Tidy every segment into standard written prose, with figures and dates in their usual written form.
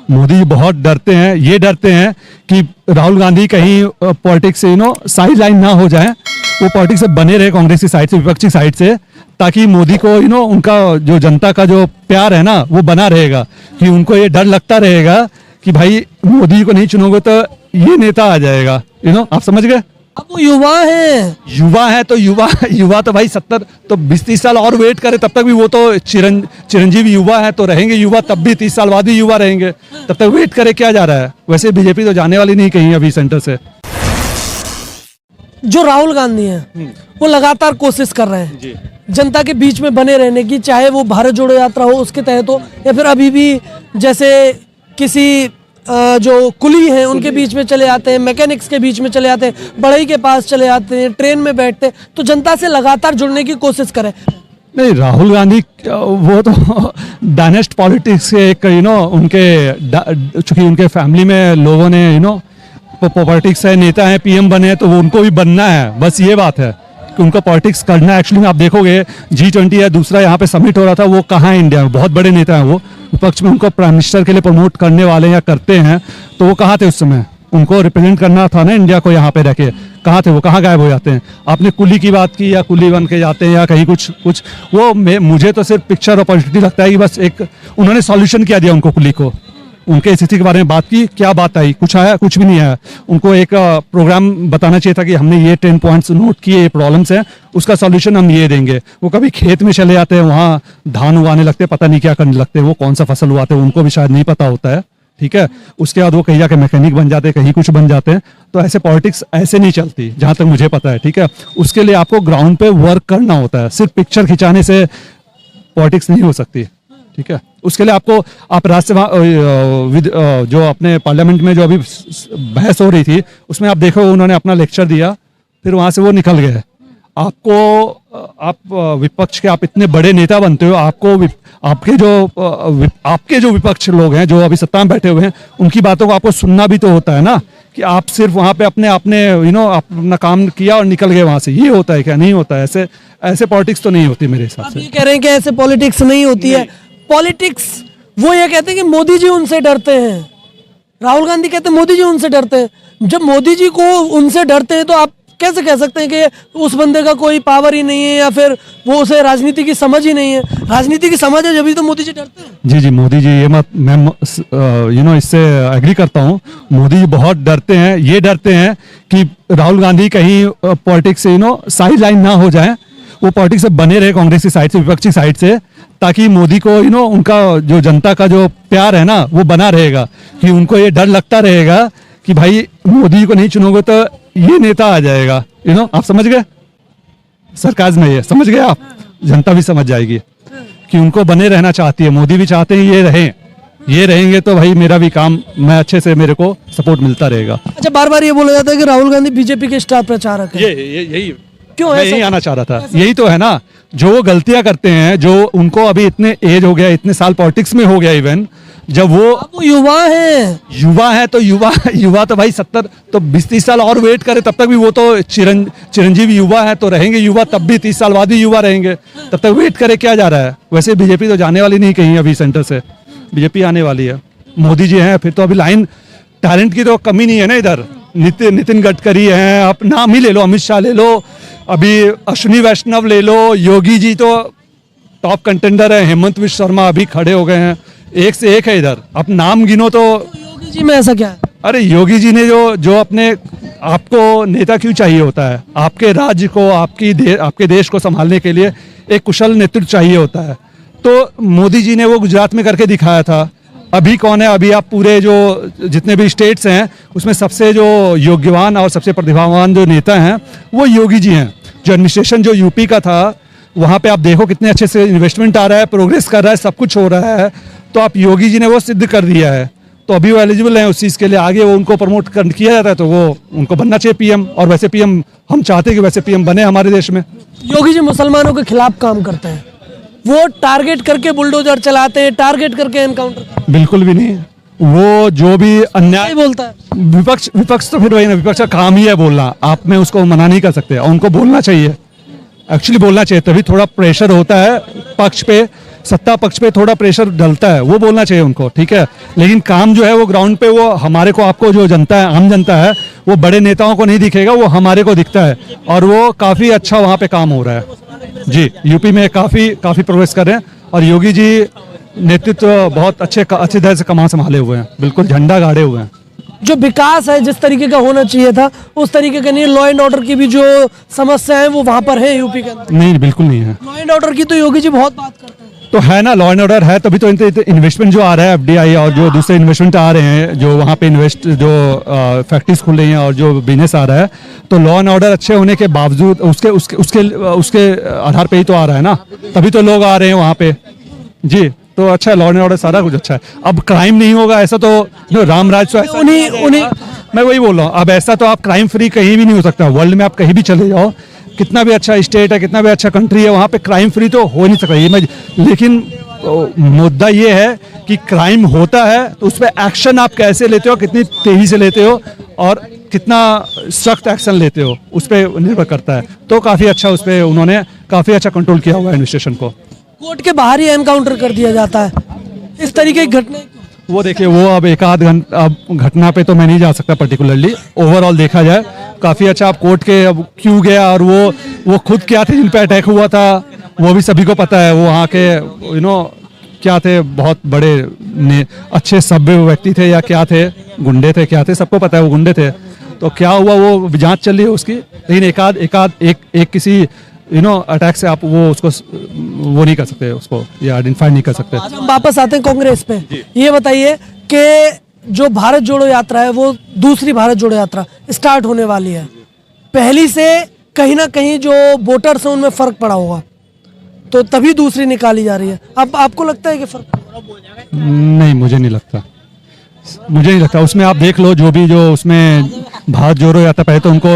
मोदी जी बहुत डरते हैं, ये डरते हैं कि राहुल गांधी कहीं पॉलिटिक्स से साइड लाइन ना हो जाए, वो पॉलिटिक्स से बने रहे कांग्रेस की साइड से, विपक्षी साइड से, ताकि मोदी को उनका जो जनता का जो प्यार है ना वो बना रहेगा। कि उनको ये डर लगता रहेगा कि भाई मोदी जी को नहीं चुनोगे तो ये नेता आ जाएगा। आप समझ गए। अब वो युवा है तो युवा तो भाई 70 तो 20-30 साल और वेट करे, तब तक भी वो तो चिरंजीवी युवा है, तो रहेंगे युवा, तब भी 30 साल बाद ही युवा रहेंगे, तब तक वेट करे क्या जा रहा है। वैसे बीजेपी तो जाने वाली नहीं कहीं अभी सेंटर से। जो राहुल गांधी हैं वो लगातार कोशिश कर रहे हैं जनता के बीच में बने रहने की, चाहे वो भारत जोड़ो यात्रा हो उसके तहत हो, या फिर अभी भी जैसे किसी जो कुली हैं उनके बीच में चले आते हैं, मैकेनिक्स के बीच में चले आते हैं, बढ़ई के पास चले आते हैं, ट्रेन में बैठते हैं, तो जनता से लगातार जुड़ने की कोशिश करें। नहीं, राहुल गांधी वो तो डायनेस्ट पॉलिटिक्स के एक उनके चूंकि उनके फैमिली में लोगों ने पॉलिटिक्स है, नेता है, पीएम बने हैं, तो वो उनको भी बनना है, बस ये बात है कि उनको पॉलिटिक्स करना है। एक्चुअली में आप देखोगे G20 या दूसरा यहाँ पे समिट हो रहा था, वो कहाँ है इंडिया में, बहुत बड़े नेता हैं वो, विपक्ष में उनको प्राइम मिनिस्टर के लिए प्रमोट करने वाले या करते हैं, तो वो कहाँ थे उस समय, उनको रिप्रेजेंट करना था ना इंडिया को यहाँ पे रखे, कहाँ थे वो, कहाँ गायब हो जाते हैं। आपने कुली की बात की, या कुली बन के जाते हैं या कहीं कुछ वो मुझे तो सिर्फ पिक्चर और पॉलिटिक्स लगता है कि बस एक उन्होंने सॉल्यूशन क्या दिया उनको, कुली को, उनके स्थिति के बारे में बात की, क्या बात आई, कुछ आया, कुछ भी नहीं आया। उनको एक प्रोग्राम बताना चाहिए था कि हमने ये 10 पॉइंट्स नोट किए, ये प्रॉब्लम्स हैं, उसका सॉल्यूशन हम ये देंगे। वो कभी खेत में चले जाते हैं, वहाँ धान उगाने लगते हैं, पता नहीं क्या करने लगते हैं, वो कौन सा फसल उगाते हैं उनको भी शायद नहीं पता होता है, ठीक है। उसके बाद वो कहीं जाके मैकेनिक बन जाते हैं, कहीं कुछ बन जाते हैं। तो ऐसे पॉलिटिक्स ऐसे नहीं चलती, जहाँ तक मुझे पता है, ठीक है। उसके लिए आपको ग्राउंड पे वर्क करना होता है, सिर्फ पिक्चर खिंचाने से पॉलिटिक्स नहीं हो सकती, ठीक है। उसके लिए आपको आप राज्यसभा जो अपने पार्लियामेंट में जो अभी बहस हो रही थी, उसमें आप देखो उन्होंने अपना लेक्चर दिया, फिर वहां से वो निकल गए। आपको आप विपक्ष के आप इतने बड़े नेता बनते हो, आपको आपके जो विपक्ष लोग हैं जो अभी सत्ता में बैठे हुए हैं, उनकी बातों को आपको सुनना भी तो होता है ना, कि आप सिर्फ वहां पे अपने अपना काम किया और निकल गए वहां से। ये होता है क्या? नहीं होता है। ऐसे पॉलिटिक्स तो नहीं होती मेरे हिसाब से। आप ये कह रहे हैं कि ऐसे पॉलिटिक्स नहीं होती है। पॉलिटिक्स वो ये कहते हैं कि मोदी जी उनसे डरते हैं, राहुल गांधी कहते हैं मोदी जी उनसे डरते हैं। जब मोदी जी को उनसे डरते हैं तो आप कैसे कह सकते हैं कि उस बंदे का कोई पावर ही नहीं है, या फिर वो उसे राजनीति की समझ ही नहीं है? राजनीति की समझ है, जब तो मोदी जी डरते हैं। जी मोदी जी, ये मत मैं इससे एग्री करता हूँ। मोदी जी बहुत डरते हैं, ये डरते हैं कि राहुल गांधी कहीं पॉलिटिक्स से साइड लाइन ना हो जाए, वो पॉलिटिक्स से बने रहे कांग्रेस की साइड से, विपक्षी साइड से, ताकि मोदी को उनका जो जनता का जो प्यार है ना वो बना रहेगा। कि उनको ये डर लगता रहेगा कि भाई मोदी को नहीं चुनोगे तो ये नेता आ जाएगा। आप समझ गए सरकार में, ये समझ गए आप, जनता भी समझ जाएगी कि उनको बने रहना चाहती है, मोदी भी चाहते हैं ये रहेंगे तो भाई मेरा भी काम, मैं अच्छे से, मेरे को सपोर्ट मिलता रहेगा। अच्छा, बार बार ये बोला जाता है कि राहुल गांधी बीजेपी के स्टार प्रचारक है। यही क्यों मैं यही आना चाह रहा था। यही तो है ना, जो वो गलतियां करते हैं, जो उनको अभी इतने एज हो गया, इतने साल पॉलिटिक्स में हो गया, इवन जब वो युवा है तो युवा तो भाई 70 तो 20-30 साल और वेट करे, तब तक भी वो तो चिरंजीवी युवा है, तो रहेंगे युवा, तब भी 30 साल बाद ही युवा रहेंगे, तब तक वेट करे क्या जा रहा है। वैसे बीजेपी तो जाने वाली नहीं कहीं अभी सेंटर से, बीजेपी आने वाली है। मोदी जी हैं, फिर तो अभी लाइन टैलेंट की तो कमी नहीं है ना इधर। नितिन गडकरी हैं, आप नाम ही ले लो, अमित शाह ले लो, अभी अश्विनी वैष्णव ले लो, योगी जी तो टॉप कंटेंडर है, हेमंत विश्व शर्मा अभी खड़े हो गए हैं, एक से एक है इधर। आप नाम गिनो तो योगी जी में ऐसा क्या है? अरे योगी जी ने जो अपने आपको नेता क्यों चाहिए होता है, आपके राज्य को, आपके देश को संभालने के लिए एक कुशल नेतृत्व चाहिए होता है। तो मोदी जी ने वो गुजरात में करके दिखाया था। अभी कौन है? अभी आप पूरे जो जितने भी स्टेट्स हैं उसमें सबसे जो योग्यवान और सबसे प्रतिभावान जो नेता हैं वो योगी जी हैं। जो एडमिनिस्ट्रेशन जो यूपी का था, वहाँ पे आप देखो कितने अच्छे से इन्वेस्टमेंट आ रहा है, प्रोग्रेस कर रहा है, सब कुछ हो रहा है। तो आप योगी जी ने वो सिद्ध कर दिया है, तो अभी वो एलिजिबल हैं उस चीज़ के लिए। आगे वो उनको प्रमोट किया जाता है, तो वो उनको बनना चाहिए पीएम। और वैसे पीएम हम चाहते हैं कि वैसे पीएम बने हमारे देश में। योगी जी मुसलमानों के खिलाफ काम करते हैं, वो टारगेट करके बुलडोजर चलाते हैं, टारगेट करके एनकाउंटर। बिल्कुल भी नहीं। वो जो भी अन्याय बोलता है विपक्ष तो फिर वही ना, विपक्ष का काम ही है बोलना। आप में उसको मना नहीं कर सकते, और उनको बोलना चाहिए, एक्चुअली बोलना चाहिए, तभी थोड़ा प्रेशर होता है पक्ष पे सत्ता पक्ष पे थोड़ा प्रेशर डलता है, वो बोलना चाहिए उनको, ठीक है। लेकिन काम जो है वो ग्राउंड पे, वो हमारे को, आपको जो जनता है, आम जनता है, वो बड़े नेताओं को नहीं दिखेगा, वो हमारे को दिखता है। और वो काफ़ी अच्छा वहाँ पे काम हो रहा है जी। यूपी में काफ़ी प्रोग्रेस कर रहे हैं और योगी जी नेतृत्व बहुत अच्छे तरह से कमान संभाले हुए हैं, बिल्कुल झंडा गाड़े हुए हैं। जो विकास है जिस तरीके का होना चाहिए था उस तरीके का नहीं, लॉ एंड ऑर्डर की भी जो समस्या है वो वहां पर है यूपी के अंदर। नहीं, बिल्कुल नहीं है। लॉ एंड ऑर्डर की तो योगी जी बहुत बात करते हैं। तो है ना, लॉ एंड ऑर्डर है, तभी तो इन्वेस्टमेंट जो आ रहा है, एफडीआई और जो दूसरे इन्वेस्टमेंट आ रहे हैं, जो वहाँ पे जो फैक्ट्रीज खुल रही हैं और जो बिजनेस आ रहा है, तो लॉ एंड ऑर्डर अच्छे होने के बावजूद उसके आधार पे ही तो आ रहा है ना, तभी तो लोग आ रहे हैं वहाँ पे जी। तो अच्छा है, लॉ एंड ऑर्डर सारा कुछ अच्छा है। अब क्राइम नहीं होगा ऐसा तो जो रामराज, तो उन्हीं मैं वही बोल रहा हूँ, अब ऐसा तो आप क्राइम फ्री कहीं भी नहीं हो सकता। वर्ल्ड में आप कहीं भी चले जाओ, कितना भी अच्छा स्टेट है, कितना भी अच्छा कंट्री है, वहाँ पे क्राइम फ्री तो हो नहीं सकता ये मैं। लेकिन मुद्दा ये है कि क्राइम होता है तो उस पर एक्शन आप कैसे लेते हो, कितनी तेजी से लेते हो और कितना सख्त एक्शन लेते हो, उस पर निर्भर करता है। तो काफ़ी अच्छा उस पर उन्होंने काफ़ी अच्छा कंट्रोल किया हुआ है इन्वेस्टिगेशन को। कोर्ट के बाहर ही एनकाउंटर कर दिया जाता है, इस तरीके की घटना। वो देखिए, वो अब एक आध घटना पे तो मैं नहीं जा सकता पर्टिकुलरली, ओवरऑल देखा जाए काफ़ी अच्छा। आप कोर्ट के अब क्यों गया और वो खुद क्या थे जिन पे अटैक हुआ था, वो भी सभी को पता है। वो वहाँ के क्या थे, बहुत बड़े अच्छे सभ्य व्यक्ति थे या क्या थे, गुंडे थे, क्या थे, सबको पता है वो गुंडे थे। तो क्या हुआ वो जांच चल रही है उसकी, लेकिन एक किसी अटैक से आप उसको वो नहीं कर सकते, उसको या आइडेंटिफाई नहीं कर सकते। आज हम वापस आते हैं कांग्रेस पे। ये बताइए कि जो भारत जोड़ो यात्रा है वो दूसरी भारत जोड़ो यात्रा स्टार्ट होने वाली है, पहली से कहीं ना कहीं जो वोटर्स हैं उनमें फर्क पड़ा होगा, तो तभी दूसरी निकाली जा रही है। अब आपको लगता है कि फर्क नहीं, मुझे नहीं लगता। उसमें आप देख लो, जो उसमें भारत जोड़ो यात्रा, पहले तो उनको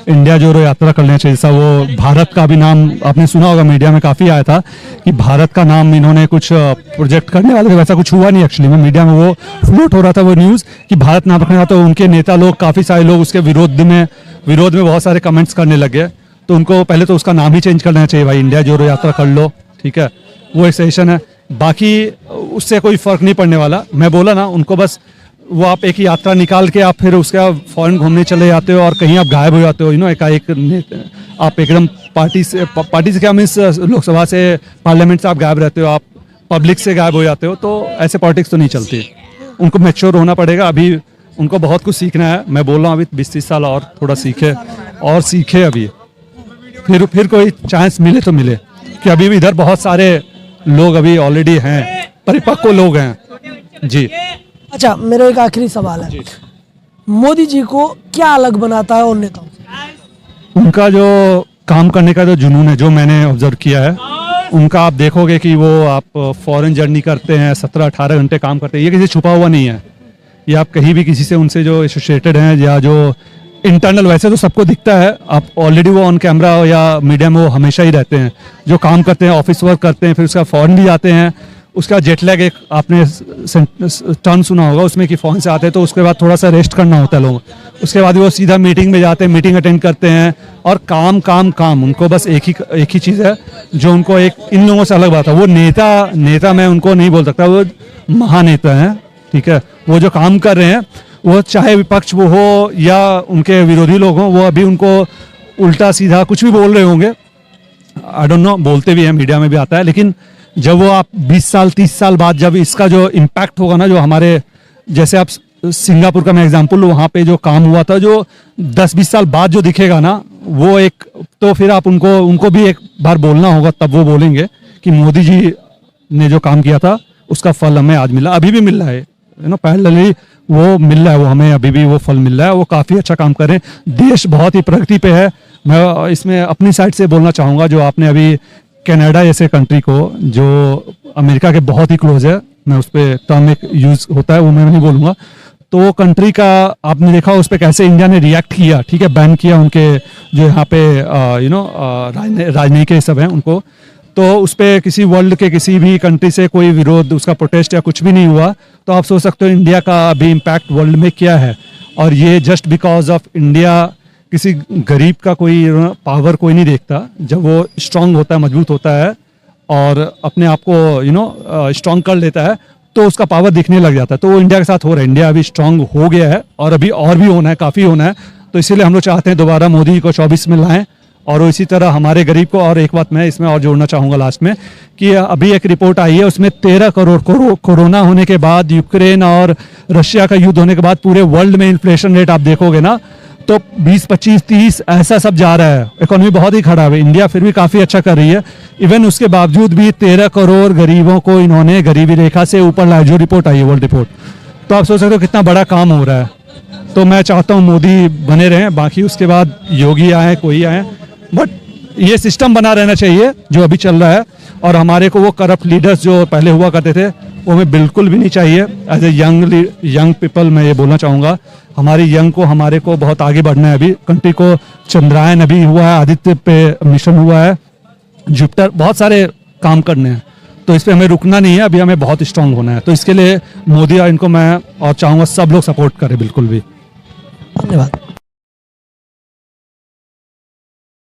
इंडिया जोड़ो यात्रा करना चाहिए। जैसा वो भारत का भी नाम आपने सुना होगा, मीडिया में काफ़ी आया था कि भारत का नाम इन्होंने कुछ प्रोजेक्ट करने वाले थे, वैसा कुछ हुआ नहीं। एक्चुअली में मीडिया में वो फ्लोट हो रहा था वो न्यूज़ कि भारत नाम रखने वाला, तो उनके नेता लोग, काफ़ी सारे लोग उसके विरोध में बहुत सारे कमेंट्स करने लगे। तो उनको पहले तो उसका नाम ही चेंज करना चाहिए, भाई इंडिया जोड़ो यात्रा कर लो, ठीक है, वो एक सजेशन है। बाकी उससे कोई फ़र्क नहीं पड़ने वाला। मैं बोला ना उनको, बस वो आप एक यात्रा निकाल के आप फिर उसके बाद फॉरेन घूमने चले जाते हो और कहीं आप गायब हो जाते हो, एकाएक आप एकदम पार्टी से क्या मीन्स लोकसभा से, पार्लियामेंट से आप गायब रहते हो, आप पब्लिक से गायब हो जाते हो। तो ऐसे पॉलिटिक्स तो नहीं चलती। उनको मैच्योर होना पड़ेगा, अभी उनको बहुत कुछ सीखना है। मैं बोल रहा हूँ अभी 20-30 साल और थोड़ा सीखे अभी, फिर कोई चांस मिले तो मिले, कि अभी भी इधर बहुत सारे लोग अभी ऑलरेडी हैं, परिपक्व लोग हैं जी। अच्छा, मेरा एक आखिरी सवाल है, मोदी जी को क्या अलग बनाता है और नेताओं से? उनका जो काम करने का जो जुनून है, जो मैंने ऑब्जर्व किया है उनका, आप देखोगे कि वो आप फॉरेन जर्नी करते हैं, 17-18 घंटे काम करते हैं, ये किसी छुपा हुआ नहीं है। ये आप कहीं भी किसी से उनसे जो एसोसिएटेड हैं या जो इंटरनल, वैसे तो सबको दिखता है, आप ऑलरेडी वो ऑन कैमरा या मीडिया में वो हमेशा ही रहते हैं, जो काम करते हैं, ऑफिस वर्क करते हैं, फिर उसका फॉरेन भी जाते हैं। उसका जेट लैग एक आपने टर्म सुना होगा उसमें कि फ़ोन से आते हैं तो उसके बाद थोड़ा सा रेस्ट करना होता है लोगों, उसके बाद वो सीधा मीटिंग में जाते हैं, मीटिंग अटेंड करते हैं और काम। उनको बस एक ही चीज़ है जो उनको इन लोगों से अलग बात है। वो नेता मैं उनको नहीं बोल सकता, वो महानेता हैं, ठीक है। वो जो काम कर रहे हैं, वो चाहे विपक्ष वो हो या उनके विरोधी लोग हों, वो अभी उनको उल्टा सीधा कुछ भी बोल रहे होंगे, आई डोंट नो, बोलते भी हैं, मीडिया में भी आता है। लेकिन जब वो आप 20 साल 30 साल बाद जब इसका जो इम्पैक्ट होगा ना, जो हमारे जैसे आप सिंगापुर का मैं एग्जांपल लूँ, वहाँ पे जो काम हुआ था, जो 10-20 साल बाद जो दिखेगा ना, वो एक, तो फिर आप उनको भी एक बार बोलना होगा, तब वो बोलेंगे कि मोदी जी ने जो काम किया था उसका फल हमें आज मिला, अभी भी मिल रहा है, पैरेलली वो मिल रहा है, वो हमें अभी भी वो फल मिल रहा है। वो काफ़ी अच्छा काम कर रहे हैं, देश बहुत ही प्रगति पे है। मैं इसमें अपनी साइड से बोलना चाहूँगा, जो आपने अभी कनाडा जैसे कंट्री को, जो अमेरिका के बहुत ही क्लोज है, मैं उस पर टर्म एक यूज़ होता है वो मैं नहीं बोलूँगा, तो वो कंट्री का आपने देखा उस पर कैसे इंडिया ने रिएक्ट किया, ठीक है, बैन किया उनके जो यहाँ पे राजनयिक सब हैं उनको, तो उस पर किसी वर्ल्ड के किसी भी कंट्री से कोई विरोध, उसका प्रोटेस्ट या कुछ भी नहीं हुआ। तो आप सोच सकते हो इंडिया का अभी इम्पैक्ट वर्ल्ड में क्या है। और ये जस्ट बिकॉज ऑफ इंडिया, किसी गरीब का कोई पावर कोई नहीं देखता, जब वो स्ट्रांग होता है, मजबूत होता है और अपने आप को स्ट्रांग कर लेता है, तो उसका पावर दिखने लग जाता है। तो वो इंडिया के साथ हो रहा है, इंडिया अभी स्ट्रांग हो गया है और अभी और भी होना है, काफ़ी होना है। तो इसीलिए हम लोग चाहते हैं दोबारा मोदी को 24 में लाएं। और इसी तरह हमारे गरीब को, और एक बात मैं इसमें और जोड़ना चाहूँगा लास्ट में, कि अभी एक रिपोर्ट आई है, उसमें 13 करोड़ कोरोना होने के बाद, यूक्रेन और रशिया का युद्ध होने के बाद पूरे वर्ल्ड में इन्फ्लेशन रेट आप देखोगे ना, तो 20, 25, 30 ऐसा सब जा रहा है। इकोनॉमी बहुत ही खराब है, इंडिया फिर भी काफ़ी अच्छा कर रही है। इवन उसके बावजूद भी 13 करोड़ गरीबों को इन्होंने गरीबी रेखा से ऊपर लाया, जो रिपोर्ट आई है, वर्ल्ड रिपोर्ट। तो आप सोच सकते हो कितना बड़ा काम हो रहा है। तो मैं चाहता हूँ मोदी बने रहें, बाकी उसके बाद योगी आए, कोई आए, बट ये सिस्टम बना रहना चाहिए जो अभी चल रहा है। और हमारे को वो करप्ट लीडर्स जो पहले हुआ करते थे, वो हमें बिल्कुल भी नहीं चाहिए। एज ए यंग पीपल मैं ये बोलना चाहूँगा, हमारी यंग को, हमारे को बहुत आगे बढ़ना है। अभी कंट्री को चंद्रायन अभी हुआ है, आदित्य पे मिशन हुआ है, जुपिटर, बहुत सारे काम करने हैं। तो इस पर हमें रुकना नहीं है, अभी हमें बहुत स्ट्रांग होना है। तो इसके लिए मोदी और इनको मैं और चाहूँगा सब लोग सपोर्ट करें बिल्कुल भी। धन्यवाद।